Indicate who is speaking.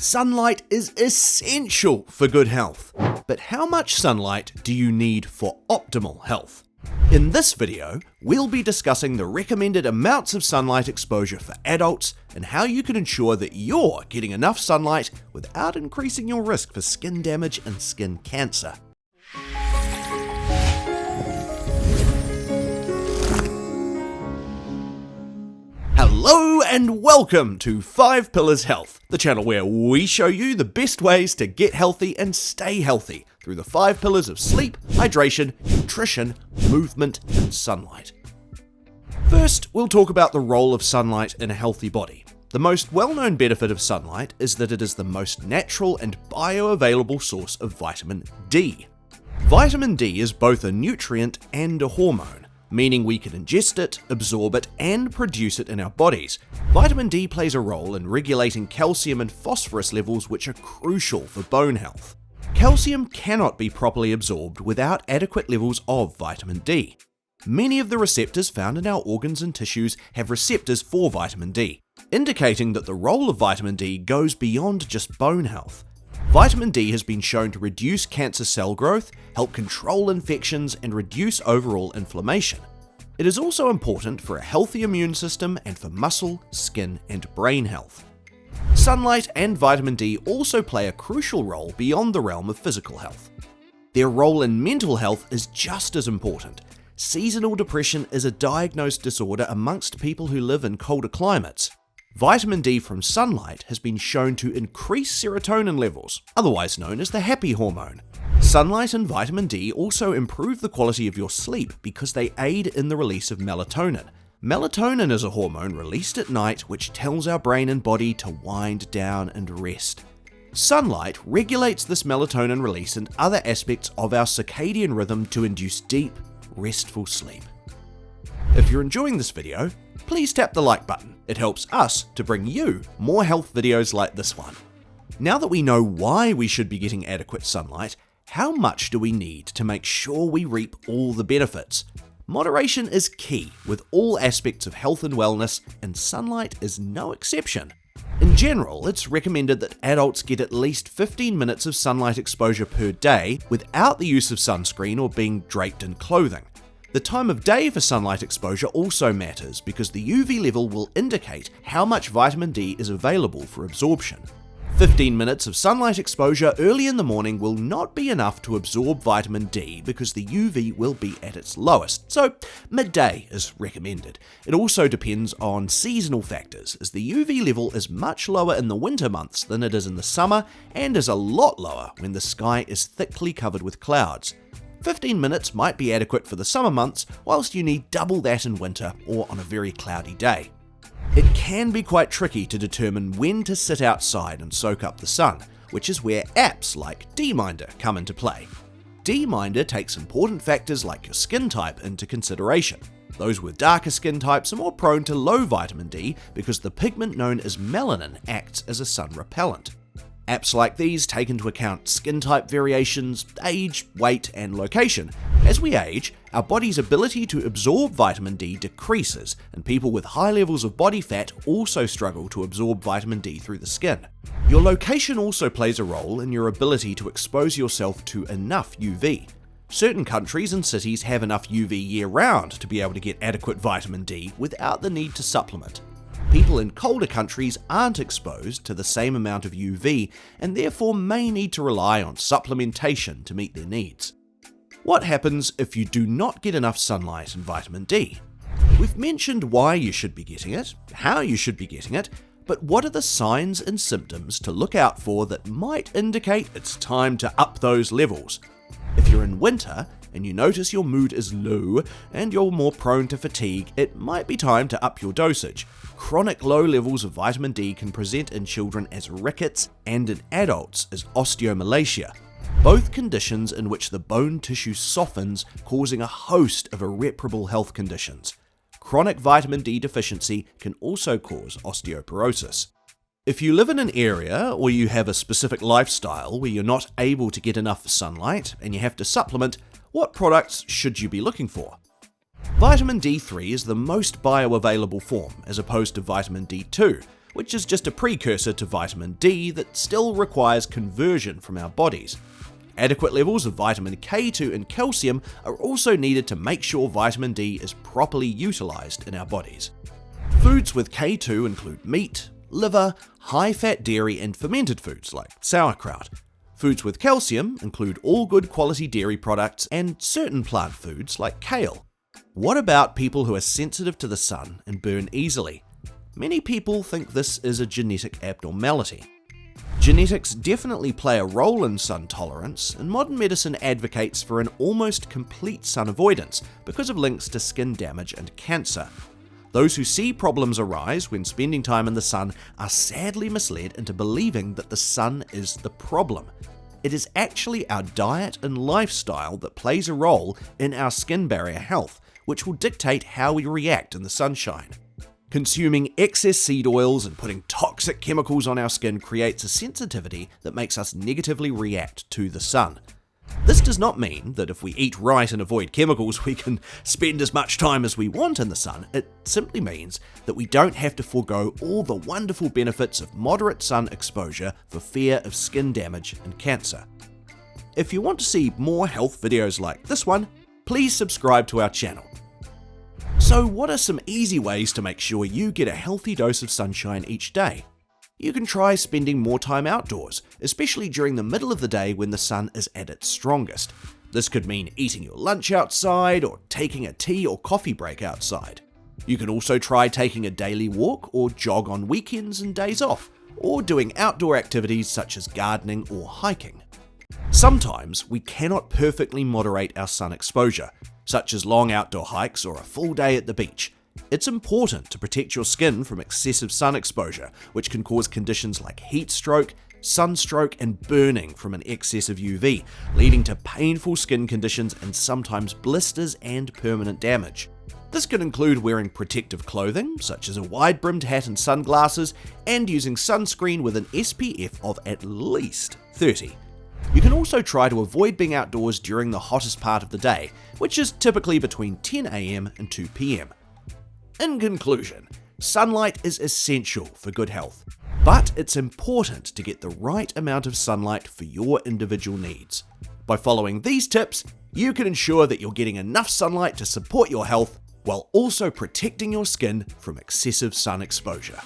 Speaker 1: Sunlight is essential for good health. But how much sunlight do you need for optimal health? In this video, we'll be discussing the recommended amounts of sunlight exposure for adults and how you can ensure that you're getting enough sunlight without increasing your risk for skin damage and skin cancer. Hello and welcome to 5 Pillars Health, the channel where we show you the best ways to get healthy and stay healthy through the 5 pillars of sleep, hydration, nutrition, movement, and sunlight. First, we'll talk about the role of sunlight in a healthy body. The most well-known benefit of sunlight is that it is the most natural and bioavailable source of vitamin D. Vitamin D is both a nutrient and a hormone, meaning we can ingest it, absorb it, and produce it in our bodies. Vitamin D plays a role in regulating calcium and phosphorus levels, which are crucial for bone health. Calcium cannot be properly absorbed without adequate levels of vitamin D. Many of the receptors found in our organs and tissues have receptors for vitamin D, indicating that the role of vitamin D goes beyond just bone health. Vitamin D has been shown to reduce cancer cell growth, help control infections, and reduce overall inflammation. It is also important for a healthy immune system and for muscle, skin, and brain health. Sunlight and vitamin D also play a crucial role beyond the realm of physical health. Their role in mental health is just as important. Seasonal depression is a diagnosed disorder amongst people who live in colder climates. Vitamin D from sunlight has been shown to increase serotonin levels, otherwise known as the happy hormone. Sunlight and vitamin D also improve the quality of your sleep because they aid in the release of melatonin. Melatonin is a hormone released at night which tells our brain and body to wind down and rest. Sunlight regulates this melatonin release and other aspects of our circadian rhythm to induce deep, restful sleep. If you're enjoying this video, please tap the like button. It helps us to bring you more health videos like this one. Now that we know why we should be getting adequate sunlight, how much do we need to make sure we reap all the benefits? Moderation is key with all aspects of health and wellness, and sunlight is no exception. In general, it's recommended that adults get at least 15 minutes of sunlight exposure per day without the use of sunscreen or being draped in clothing. The time of day for sunlight exposure also matters because the UV level will indicate how much vitamin D is available for absorption. 15 minutes of sunlight exposure early in the morning will not be enough to absorb vitamin D because the UV will be at its lowest, so midday is recommended. It also depends on seasonal factors, as the UV level is much lower in the winter months than it is in the summer and is a lot lower when the sky is thickly covered with clouds. 15 minutes might be adequate for the summer months, whilst you need double that in winter or on a very cloudy day. It can be quite tricky to determine when to sit outside and soak up the sun, which is where apps like D-Minder come into play. D-Minder takes important factors like your skin type into consideration. Those with darker skin types are more prone to low vitamin D because the pigment known as melanin acts as a sun repellent. Apps like these take into account skin type variations, age, weight, and location. As we age, our body's ability to absorb vitamin D decreases, and people with high levels of body fat also struggle to absorb vitamin D through the skin. Your location also plays a role in your ability to expose yourself to enough UV. Certain countries and cities have enough UV year-round to be able to get adequate vitamin D without the need to supplement. People in colder countries aren't exposed to the same amount of UV and therefore may need to rely on supplementation to meet their needs. What happens if you do not get enough sunlight and vitamin D? We've mentioned why you should be getting it, how you should be getting it, but what are the signs and symptoms to look out for that might indicate it's time to up those levels? If you're in winter and you notice your mood is low and you're more prone to fatigue, it might be time to up your dosage. Chronic low levels of vitamin D can present in children as rickets and in adults as osteomalacia, both conditions in which the bone tissue softens, causing a host of irreparable health conditions. Chronic vitamin D deficiency can also cause osteoporosis. If you live in an area or you have a specific lifestyle where you're not able to get enough sunlight and you have to supplement, what products should you be looking for? Vitamin D3 is the most bioavailable form, as opposed to vitamin D2, which is just a precursor to vitamin D that still requires conversion from our bodies. Adequate levels of vitamin K2 and calcium are also needed to make sure vitamin D is properly utilized in our bodies. Foods with K2 include meat, liver, high-fat dairy and fermented foods like sauerkraut. Foods with calcium include all good quality dairy products and certain plant foods like kale. What about people who are sensitive to the sun and burn easily? Many people think this is a genetic abnormality. Genetics definitely play a role in sun tolerance, and modern medicine advocates for an almost complete sun avoidance because of links to skin damage and cancer. Those who see problems arise when spending time in the sun are sadly misled into believing that the sun is the problem. It is actually our diet and lifestyle that plays a role in our skin barrier health, which will dictate how we react in the sunshine. Consuming excess seed oils and putting toxic chemicals on our skin creates a sensitivity that makes us negatively react to the sun. This does not mean that if we eat right and avoid chemicals, we can spend as much time as we want in the sun. It simply means that we don't have to forego all the wonderful benefits of moderate sun exposure for fear of skin damage and cancer. If you want to see more health videos like this one, please subscribe to our channel. So what are some easy ways to make sure you get a healthy dose of sunshine each day? You can try spending more time outdoors, especially during the middle of the day when the sun is at its strongest. This could mean eating your lunch outside or taking a tea or coffee break outside. You can also try taking a daily walk or jog on weekends and days off, or doing outdoor activities such as gardening or hiking. Sometimes we cannot perfectly moderate our sun exposure, such as long outdoor hikes or a full day at the beach. It's important to protect your skin from excessive sun exposure, which can cause conditions like heat stroke, sunstroke, and burning from an excess of UV, leading to painful skin conditions and sometimes blisters and permanent damage. This can include wearing protective clothing, such as a wide-brimmed hat and sunglasses, and using sunscreen with an SPF of at least 30. You can also try to avoid being outdoors during the hottest part of the day, which is typically between 10 AM and 2 PM. In conclusion, sunlight is essential for good health, but it's important to get the right amount of sunlight for your individual needs. By following these tips, you can ensure that you're getting enough sunlight to support your health while also protecting your skin from excessive sun exposure.